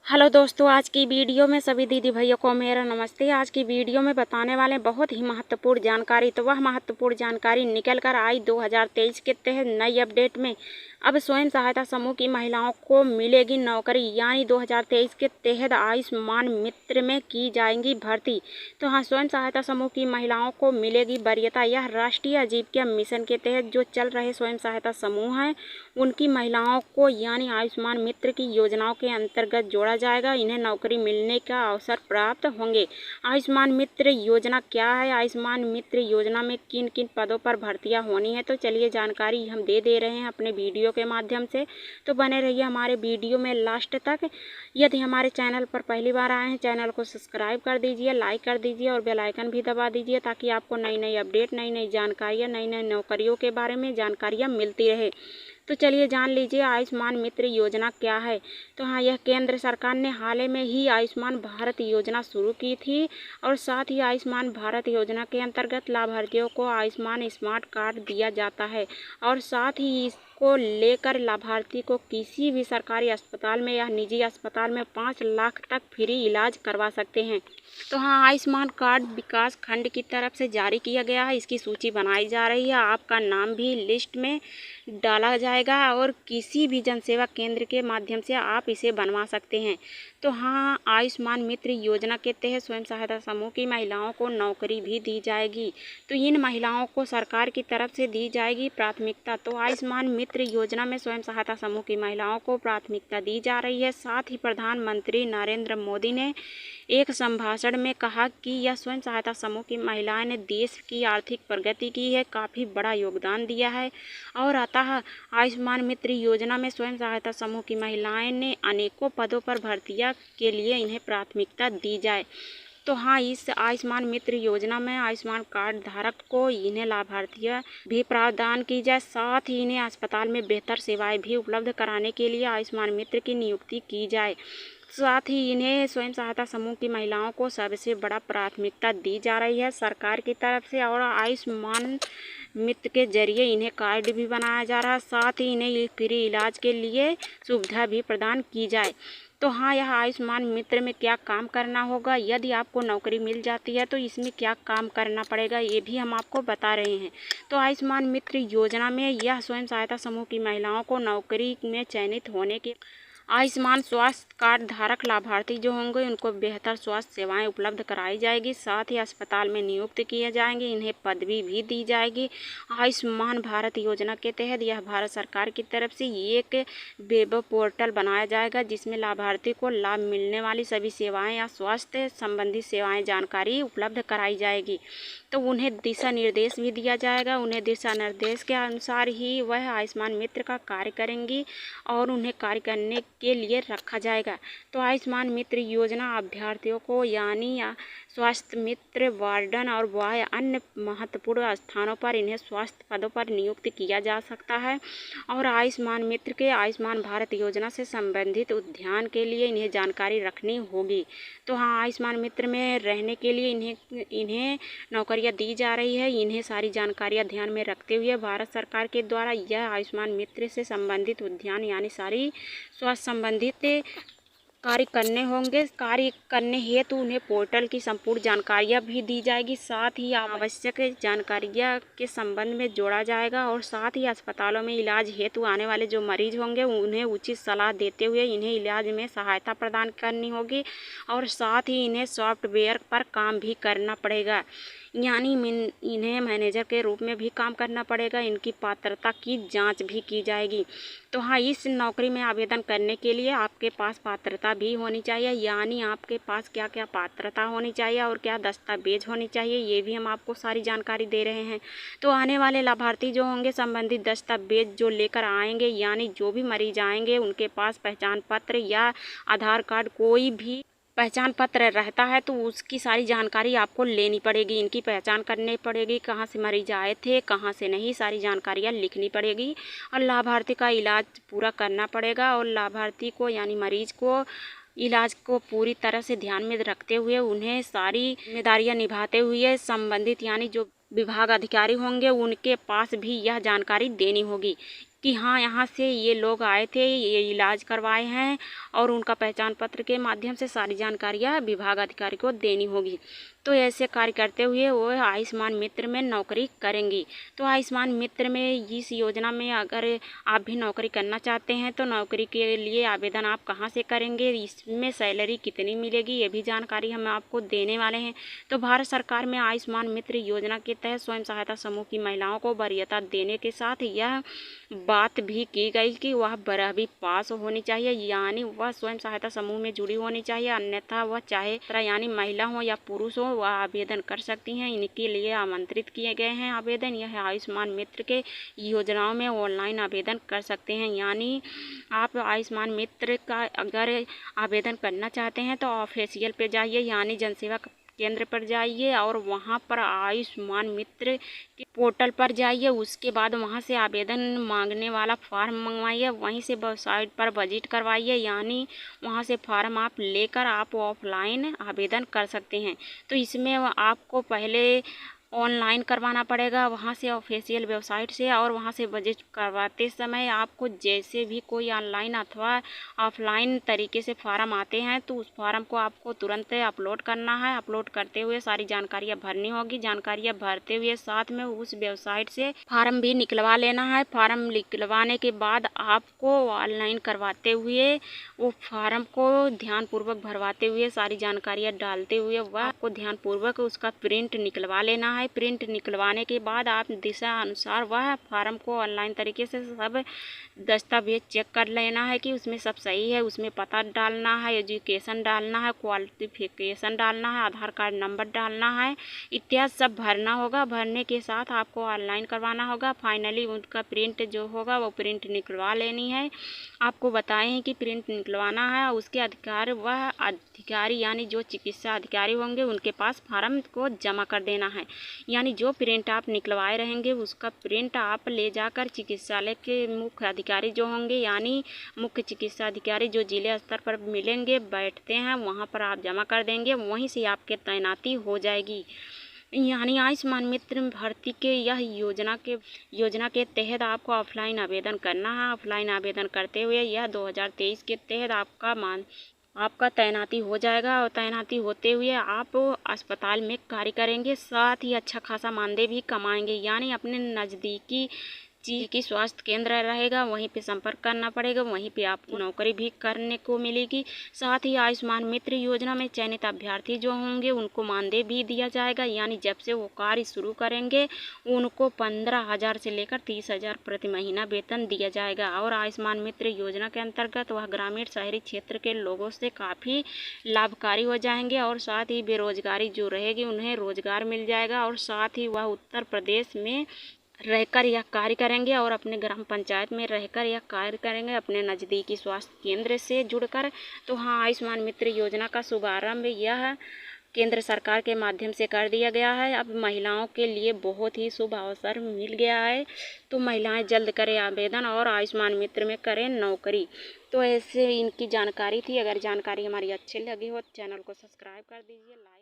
Hello दोस्तों, आज की वीडियो में सभी दीदी भैया को मेरा नमस्ते। आज की वीडियो में बताने वाले बहुत ही महत्वपूर्ण जानकारी। तो वह महत्वपूर्ण जानकारी निकल कर आई 2023 के तहत नई अपडेट में। अब स्वयं सहायता समूह की महिलाओं को मिलेगी नौकरी, यानी 2023 के तहत आयुष्मान मित्र में की जाएंगी भर्ती। तो हाँ, स्वयं सहायता समूह की महिलाओं को मिलेगी वरीयता। यह राष्ट्रीय आजीविका मिशन के तहत जो चल रहे स्वयं सहायता समूह हैं उनकी महिलाओं को यानी आयुष्मान मित्र की योजनाओं के अंतर्गत जोड़ा जाएगा। इन्हें नौकरी मिलने का अवसर प्राप्त होंगे। आयुष्मान मित्र योजना क्या है, आयुष्मान मित्र योजना में किन किन पदों पर भर्तियां होनी है, तो चलिए जानकारी हम दे रहे हैं अपने वीडियो के माध्यम से। तो बने रहिए हमारे वीडियो में लास्ट तक। यदि हमारे चैनल पर पहली बार आए हैं, चैनल को सब्सक्राइब कर दीजिए, लाइक कर दीजिए और बेल आइकन भी दबा दीजिए, ताकि आपको नई नई अपडेट, नई नई जानकारियाँ, नई नई नौकरियों के बारे में जानकारियाँ मिलती रहे। तो चलिए जान लीजिए आयुष्मान मित्र योजना क्या है। तो हाँ, यह केंद्र सरकार ने हाल ही में ही आयुष्मान भारत योजना शुरू की थी और साथ ही आयुष्मान भारत योजना के अंतर्गत लाभार्थियों को आयुष्मान स्मार्ट कार्ड दिया जाता है और साथ ही इसको लेकर लाभार्थी को किसी भी सरकारी अस्पताल में या निजी अस्पताल में 5 लाख तक फ्री इलाज करवा सकते हैं। तो हाँ, आयुष्मान कार्ड विकास खंड की तरफ से जारी किया गया है। इसकी सूची बनाई जा रही है, आपका नाम भी लिस्ट में डाला जाएगा और किसी भी जनसेवा केंद्र के माध्यम से आप इसे बनवा सकते हैं। तो हाँ, आयुष्मान मित्र योजना के तहत स्वयं सहायता समूह की महिलाओं को नौकरी भी दी जाएगी। तो इन महिलाओं को सरकार की तरफ से दी जाएगी प्राथमिकता। तो आयुष्मान मित्र योजना में स्वयं सहायता समूह की महिलाओं को प्राथमिकता दी जा रही है। साथ ही प्रधानमंत्री नरेंद्र मोदी ने एक संभाषण में कहा कि यह स्वयं सहायता समूह की महिलाएं ने देश की आर्थिक प्रगति की है, काफ़ी बड़ा योगदान दिया है और अतः आयुष्मान मित्र योजना में स्वयं सहायता समूह की महिलाएं ने अनेकों पदों पर भर्तियां के लिए इन्हें प्राथमिकता दी जाए। तो हाँ, इस आयुष्मान मित्र योजना में आयुष्मान कार्ड धारक को इन्हें लाभार्थियाँ भी प्रदान की जाए। साथ ही इन्हें अस्पताल में बेहतर सेवाएं भी उपलब्ध कराने के लिए आयुष्मान मित्र की नियुक्ति की जाए। साथ ही इन्हें स्वयं सहायता समूह की महिलाओं को सबसे बड़ा प्राथमिकता दी जा रही है सरकार की तरफ से और आयुष्मान मित्र के जरिए इन्हें कार्ड भी बनाया जा रहा है। साथ ही इन्हें फ्री इलाज के लिए सुविधा भी प्रदान की जाए। तो हाँ, यह आयुष्मान मित्र में क्या काम करना होगा, यदि आपको नौकरी मिल जाती है तो इसमें क्या काम करना पड़ेगा, ये भी हम आपको बता रहे हैं। तो आयुष्मान मित्र योजना में यह स्वयं सहायता समूह की महिलाओं को नौकरी में चयनित होने के आयुष्मान स्वास्थ्य कार्ड धारक लाभार्थी जो होंगे उनको बेहतर स्वास्थ्य सेवाएं उपलब्ध कराई जाएगी। साथ ही अस्पताल में नियुक्त किए जाएंगे, इन्हें पदवी भी दी जाएगी। आयुष्मान भारत योजना के तहत यह भारत सरकार की तरफ से एक वेब पोर्टल बनाया जाएगा जिसमें लाभार्थी को लाभ मिलने वाली सभी सेवाएं या स्वास्थ्य संबंधी सेवाएं जानकारी उपलब्ध कराई जाएगी। तो उन्हें दिशा निर्देश भी दिया जाएगा। उन्हें दिशा निर्देश के अनुसार ही वह आयुष्मान मित्र का कार्य करेंगी और उन्हें कार्य करने के लिए रखा जाएगा। तो आयुष्मान मित्र योजना अभ्यर्थियों को यानी स्वास्थ्य मित्र, वार्डन और वह अन्य महत्वपूर्ण स्थानों पर इन्हें स्वास्थ्य पदों पर नियुक्त किया जा सकता है और आयुष्मान मित्र के आयुष्मान भारत योजना से संबंधित उद्यान के लिए इन्हें जानकारी रखनी होगी। तो हाँ, आयुष्मान मित्र में रहने के लिए इन्हें नौकरियां दी जा रही है। इन्हें सारी जानकारियां ध्यान में रखते हुए भारत सरकार के द्वारा यह आयुष्मान मित्र से संबंधित उद्यान यानी सारी स्वास्थ्य संबंधित कार्य करने होंगे। कार्य करने हेतु उन्हें पोर्टल की संपूर्ण जानकारियां भी दी जाएगी। साथ ही आवश्यक जानकारियां के संबंध में जोड़ा जाएगा और साथ ही अस्पतालों में इलाज हेतु आने वाले जो मरीज होंगे उन्हें उचित सलाह देते हुए इन्हें इलाज में सहायता प्रदान करनी होगी और साथ ही इन्हें सॉफ्टवेयर पर काम भी करना पड़ेगा, यानी इन्हें मैनेजर के रूप में भी काम करना पड़ेगा। इनकी पात्रता की जांच भी की जाएगी। तो हाँ, इस नौकरी में आवेदन करने के लिए आपके पास पात्रता भी होनी चाहिए, यानी आपके पास क्या क्या पात्रता होनी चाहिए और क्या दस्तावेज होनी चाहिए, ये भी हम आपको सारी जानकारी दे रहे हैं। तो आने वाले लाभार्थी जो होंगे संबंधित दस्तावेज जो लेकर आएंगे, यानी जो भी मरीज आएंगे उनके पास पहचान पत्र या आधार कार्ड, कोई भी पहचान पत्र रहता है तो उसकी सारी जानकारी आपको लेनी पड़ेगी। इनकी पहचान करनी पड़ेगी, कहाँ से मरीज आए थे, कहाँ से नहीं, सारी जानकारियाँ लिखनी पड़ेगी और लाभार्थी का इलाज पूरा करना पड़ेगा और लाभार्थी को यानी मरीज को इलाज को पूरी तरह से ध्यान में रखते हुए उन्हें सारी जिम्मेदारियाँ निभाते हुए संबंधित यानी जो विभाग अधिकारी होंगे उनके पास भी यह जानकारी देनी होगी। कि हाँ यहाँ से ये लोग आए थे, ये इलाज करवाए हैं, और उनका पहचान पत्र के माध्यम से सारी जानकारियाँ विभाग अधिकारी को देनी होगी। तो ऐसे कार्य करते हुए वो आयुष्मान मित्र में नौकरी करेंगी। तो आयुष्मान मित्र में इस योजना में अगर आप भी नौकरी करना चाहते हैं तो नौकरी के लिए आवेदन आप कहां से करेंगे, इसमें सैलरी कितनी मिलेगी, ये भी जानकारी हम आपको देने वाले हैं। तो भारत सरकार में आयुष्मान मित्र योजना के तहत स्वयं सहायता समूह की महिलाओं को वरीयता देने के साथ यह बात भी की गई कि वह 12वीं पास होनी चाहिए, यानी वह स्वयं सहायता समूह में जुड़ी होनी चाहिए, अन्यथा वह चाहे यानी महिला हो या पुरुष हो वह आवेदन कर सकती हैं। इनके लिए आमंत्रित किए गए हैं आवेदन। यह आयुष्मान मित्र के योजनाओं में ऑनलाइन आवेदन कर सकते हैं, यानी आप आयुष्मान मित्र का अगर आवेदन करना चाहते हैं तो ऑफिशियल पे जाइए, यानी जनसेवा केंद्र पर जाइए और वहाँ पर आयुष्मान मित्र के पोर्टल पर जाइए। उसके बाद वहाँ से आवेदन मांगने वाला फॉर्म मंगवाइए, वहीं से वेबसाइट पर विजिट करवाइए, यानी वहाँ से फॉर्म आप लेकर आप ऑफलाइन आवेदन कर सकते हैं। तो इसमें आपको पहले ऑनलाइन करवाना पड़ेगा वहाँ से ऑफिशियल वेबसाइट से, और वहाँ से विजिट करवाते समय आपको जैसे भी कोई ऑनलाइन अथवा ऑफलाइन तरीके से फॉर्म आते हैं तो उस फॉर्म को आपको तुरंत अपलोड करना है। अपलोड करते हुए सारी जानकारियाँ भरनी होगी। जानकारियाँ भरते हुए साथ में उस वेबसाइट से फॉर्म भी निकलवा लेना है। फॉर्म निकलवाने के बाद आपको ऑनलाइन करवाते हुए वो फॉर्म को ध्यानपूर्वक भरवाते हुए सारी जानकारियाँ डालते हुए वह आपको ध्यानपूर्वक उसका प्रिंट निकलवा लेना है। प्रिंट निकलवाने के बाद आप दिशा अनुसार वह फॉर्म को ऑनलाइन तरीके से सब दस्तावेज चेक कर लेना है कि उसमें सब सही है। उसमें पता डालना है, एजुकेशन डालना है, क्वालिफिकेशन डालना है, आधार कार्ड नंबर डालना है, इत्यादि सब भरना होगा। भरने के साथ आपको ऑनलाइन करवाना होगा। फाइनली उनका प्रिंट जो होगा वो प्रिंट निकलवा लेनी है। आपको बताएं हैं कि प्रिंट निकलवाना है, उसके अधिकारी यानी जो चिकित्सा अधिकारी होंगे उनके पास फॉर्म को जमा कर देना है। यानी जो प्रिंट आप निकलवाए रहेंगे उसका प्रिंट आप ले जाकर चिकित्सालय के मुख्य अधिकारी जो होंगे, यानी मुख्य चिकित्सा अधिकारी जो जिले स्तर पर मिलेंगे बैठते हैं वहाँ पर आप जमा कर देंगे, वहीं से आपके तैनाती हो जाएगी। यानी आयुष्मान मित्र भर्ती के यह योजना के तहत आपको ऑफलाइन आवेदन करना है। ऑफलाइन आवेदन करते हुए यह 2023 के तहत आपका तैनाती हो जाएगा, और तैनाती होते हुए आप अस्पताल में कार्य करेंगे, साथ ही अच्छा खासा मानदेय भी कमाएंगे। यानी अपने नज़दीकी की स्वास्थ्य केंद्र रहेगा वहीं पे संपर्क करना पड़ेगा, वहीं पे आपको नौकरी भी करने को मिलेगी। साथ ही आयुष्मान मित्र योजना में चयनित अभ्यर्थी जो होंगे उनको मानदेय भी दिया जाएगा, यानी जब से वो कार्य शुरू करेंगे उनको 15,000 से लेकर 30,000 प्रति महीना वेतन दिया जाएगा। और आयुष्मान मित्र योजना के अंतर्गत वह ग्रामीण शहरी क्षेत्र के लोगों से काफ़ी लाभकारी हो जाएंगे, और साथ ही बेरोजगारी जो रहेगी उन्हें रोजगार मिल जाएगा, और साथ ही वह उत्तर प्रदेश में रहकर यह कार्य करेंगे और अपने ग्राम पंचायत में रहकर यह कार्य करेंगे अपने नज़दीकी स्वास्थ्य केंद्र से जुड़कर। तो हाँ, आयुष्मान मित्र योजना का शुभारंभ यह केंद्र सरकार के माध्यम से कर दिया गया है। अब महिलाओं के लिए बहुत ही शुभ अवसर मिल गया है, तो महिलाएं जल्द करें आवेदन और आयुष्मान मित्र में करें नौकरी। तो ऐसे इनकी जानकारी थी। अगर जानकारी हमारी अच्छी लगी हो तो चैनल को सब्सक्राइब कर दीजिए, लाइक